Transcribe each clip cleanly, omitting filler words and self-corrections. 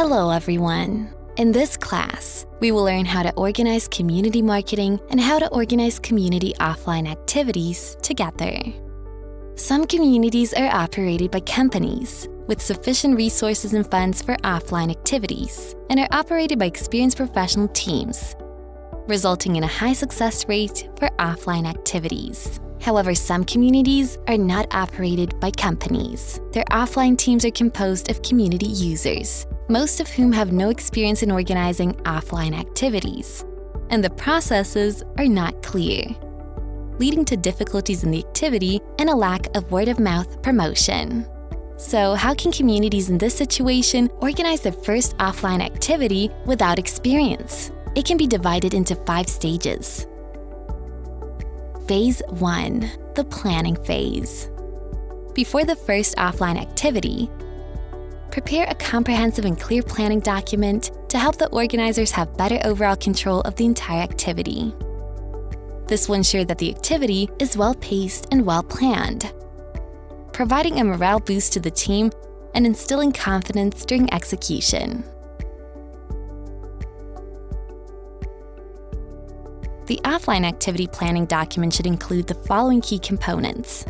Hello, everyone. In this class, we will learn how to organize community marketing and how to organize community offline activities together. Some communities are operated by companies with sufficient resources and funds for offline activities and are operated by experienced professional teams, resulting in a high success rate for offline activities. However, some communities are not operated by companies. Their offline teams are composed of community users, most of whom have no experience in organizing offline activities, and the processes are not clear, leading to difficulties in the activity and a lack of word-of-mouth promotion. So how can communities in this situation organize their first offline activity without experience? It can be divided into 5 stages. Phase 1, the planning phase. Before the first offline activity, prepare a comprehensive and clear planning document to help the organizers have better overall control of the entire activity. This will ensure that the activity is well-paced and well-planned, providing a morale boost to the team and instilling confidence during execution. The offline activity planning document should include the following key components.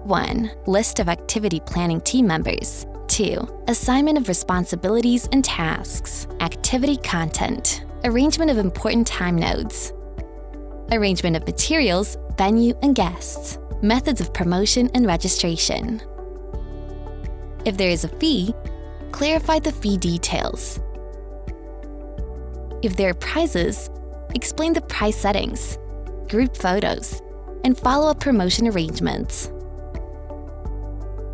1. List of activity planning team members. 2. Assignment of responsibilities and tasks. Activity content. Arrangement of important time nodes. Arrangement of materials, venue, and guests. Methods of promotion and registration. If there is a fee, clarify the fee details. If there are prizes, explain the prize settings, group photos, and follow-up promotion arrangements.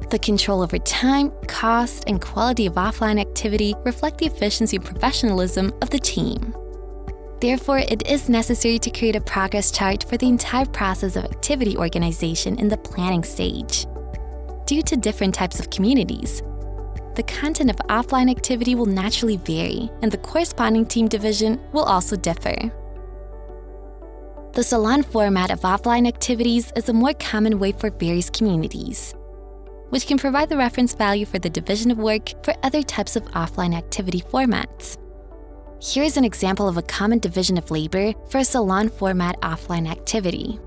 The control over time, cost, and quality of offline activity reflect the efficiency and professionalism of the team. Therefore, it is necessary to create a progress chart for the entire process of activity organization in the planning stage. Due to different types of communities, the content of offline activity will naturally vary, and the corresponding team division will also differ. The salon format of offline activities is a more common way for various communities, which can provide the reference value for the division of work for other types of offline activity formats. Here is an example of a common division of labor for a salon format offline activity.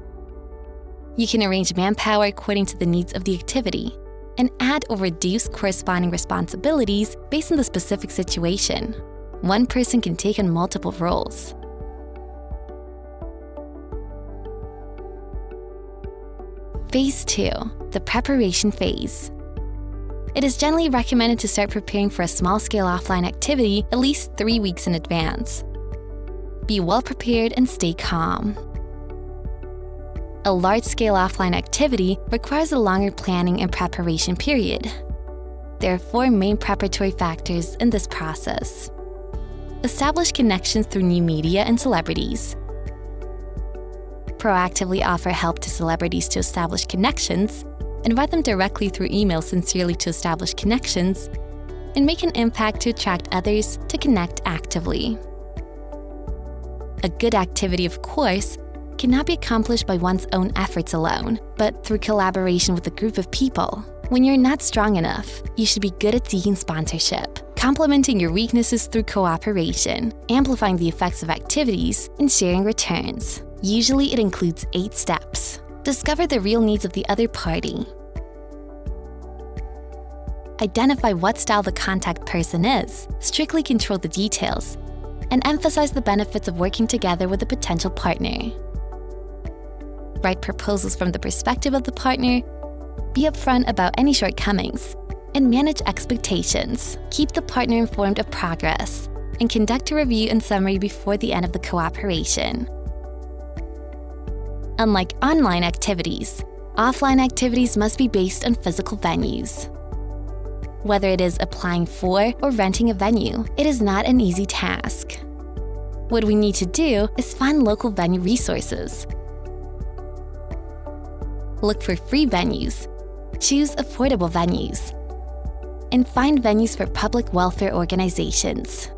You can arrange manpower according to the needs of the activity and add or reduce corresponding responsibilities based on the specific situation. One person can take on multiple roles. Phase 2, the preparation phase. It is generally recommended to start preparing for a small-scale offline activity at least 3 weeks in advance. Be well-prepared and stay calm. A large-scale offline activity requires a longer planning and preparation period. There are 4 main preparatory factors in this process. Establish connections through new media and celebrities. Proactively offer help to celebrities to establish connections, invite them directly through email sincerely to establish connections, and make an impact to attract others to connect actively. A good activity, of course, cannot be accomplished by one's own efforts alone, but through collaboration with a group of people. When you're not strong enough, you should be good at seeking sponsorship, complementing your weaknesses through cooperation, amplifying the effects of activities, and sharing returns. Usually, it includes 8 steps. Discover the real needs of the other party. Identify what style the contact person is, strictly control the details, and emphasize the benefits of working together with a potential partner. Write proposals from the perspective of the partner, be upfront about any shortcomings, and manage expectations. Keep the partner informed of progress, and conduct a review and summary before the end of the cooperation. Unlike online activities, offline activities must be based on physical venues. Whether it is applying for or renting a venue, it is not an easy task. What we need to do is find local venue resources. Look for free venues, choose affordable venues, and find venues for public welfare organizations.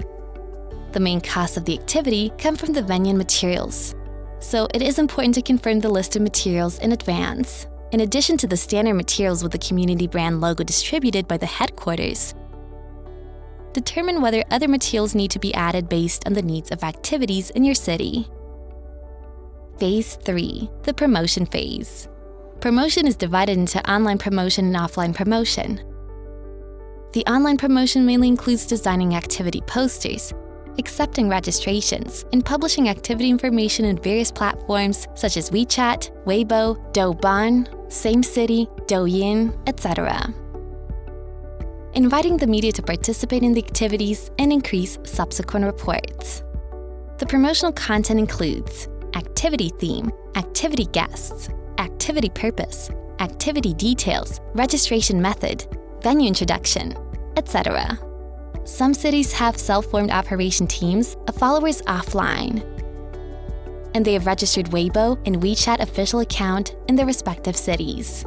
The main costs of the activity come from the venue and materials, so it is important to confirm the list of materials in advance. In addition to the standard materials with the community brand logo distributed by the headquarters, determine whether other materials need to be added based on the needs of activities in your city. Phase 3, the promotion phase. Promotion is divided into online promotion and offline promotion. The online promotion mainly includes designing activity posters, accepting registrations, and publishing activity information in various platforms such as WeChat, Weibo, Douban, SameCity, Douyin, etc. Inviting the media to participate in the activities and increase subsequent reports. The promotional content includes activity theme, activity guests, activity purpose, activity details, registration method, venue introduction, etc. Some cities have self-formed operation teams of followers offline, and they have registered Weibo and WeChat official account in their respective cities.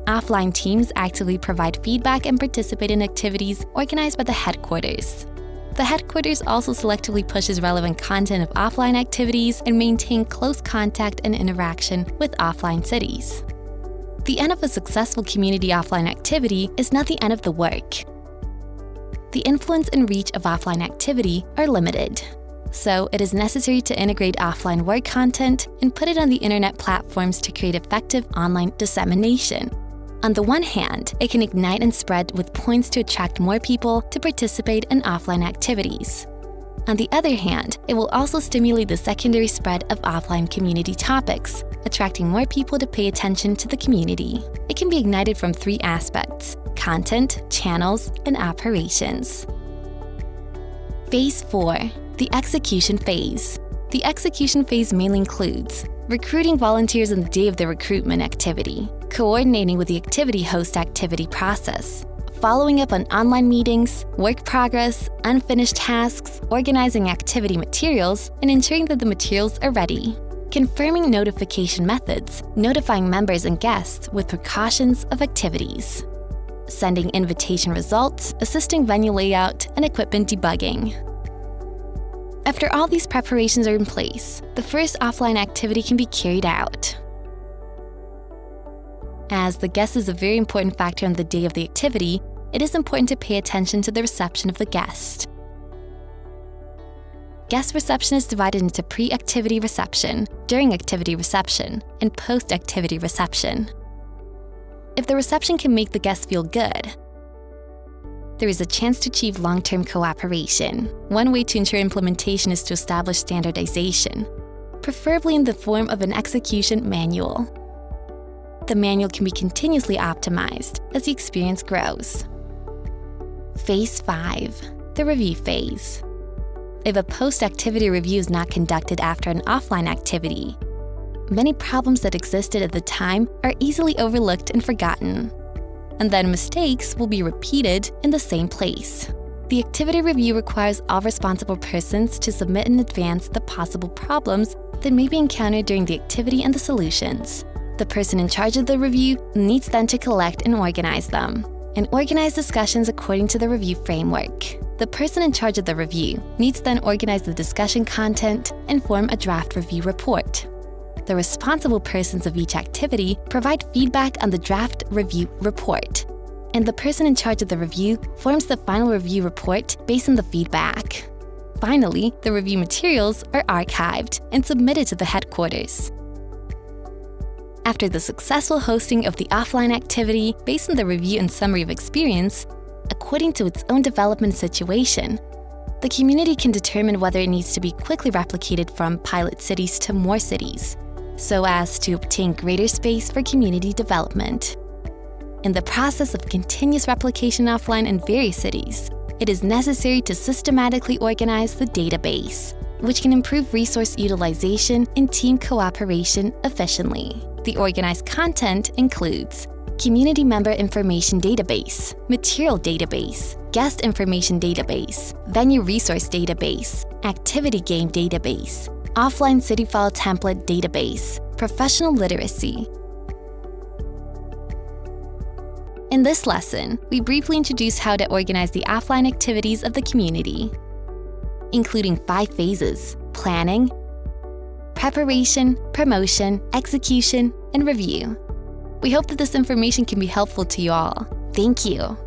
Offline teams actively provide feedback and participate in activities organized by the headquarters. The headquarters also selectively pushes relevant content of offline activities and maintain close contact and interaction with offline cities. The end of a successful community offline activity is not the end of the work. The influence and reach of offline activity are limited, so it is necessary to integrate offline work content and put it on the internet platforms to create effective online dissemination. On the one hand, it can ignite and spread with points to attract more people to participate in offline activities. On the other hand, it will also stimulate the secondary spread of offline community topics, attracting more people to pay attention to the community. It can be ignited from 3 aspects: content, channels, and operations. Phase 4, the execution phase. The execution phase mainly includes recruiting volunteers on the day of the recruitment activity, coordinating with the activity host activity process, following up on online meetings, work progress, unfinished tasks, organizing activity materials, and ensuring that the materials are ready. Confirming notification methods, notifying members and guests with precautions of activities. Sending invitation results, assisting venue layout, and equipment debugging. After all these preparations are in place, the first offline activity can be carried out. As the guest is a very important factor on the day of the activity, it is important to pay attention to the reception of the guest. Guest reception is divided into pre-activity reception, during activity reception, and post-activity reception. If the reception can make the guest feel good, there is a chance to achieve long-term cooperation. One way to ensure implementation is to establish standardization, preferably in the form of an execution manual. The manual can be continuously optimized as the experience grows. Phase 5, the review phase. If a post-activity review is not conducted after an offline activity, many problems that existed at the time are easily overlooked and forgotten, and then mistakes will be repeated in the same place. The activity review requires all responsible persons to submit in advance the possible problems that may be encountered during the activity and the solutions. The person in charge of the review needs then to collect and organize them, and organize discussions according to the review framework. The person in charge of the review needs then organize the discussion content and form a draft review report. The responsible persons of each activity provide feedback on the draft review report, and the person in charge of the review forms the final review report based on the feedback. Finally, the review materials are archived and submitted to the headquarters. After the successful hosting of the offline activity based on the review and summary of experience, according to its own development situation, the community can determine whether it needs to be quickly replicated from pilot cities to more cities, so as to obtain greater space for community development. In the process of continuous replication offline in various cities, it is necessary to systematically organize the database, which can improve resource utilization and team cooperation efficiently. The organized content includes Community Member Information Database, Material Database, Guest Information Database, Venue Resource Database, Activity Game Database, Offline City File Template Database, Professional Literacy. In this lesson, we briefly introduced how to organize the offline activities of the community, including 5 phases: planning, preparation, promotion, execution, and review. We hope that this information can be helpful to you all. Thank you.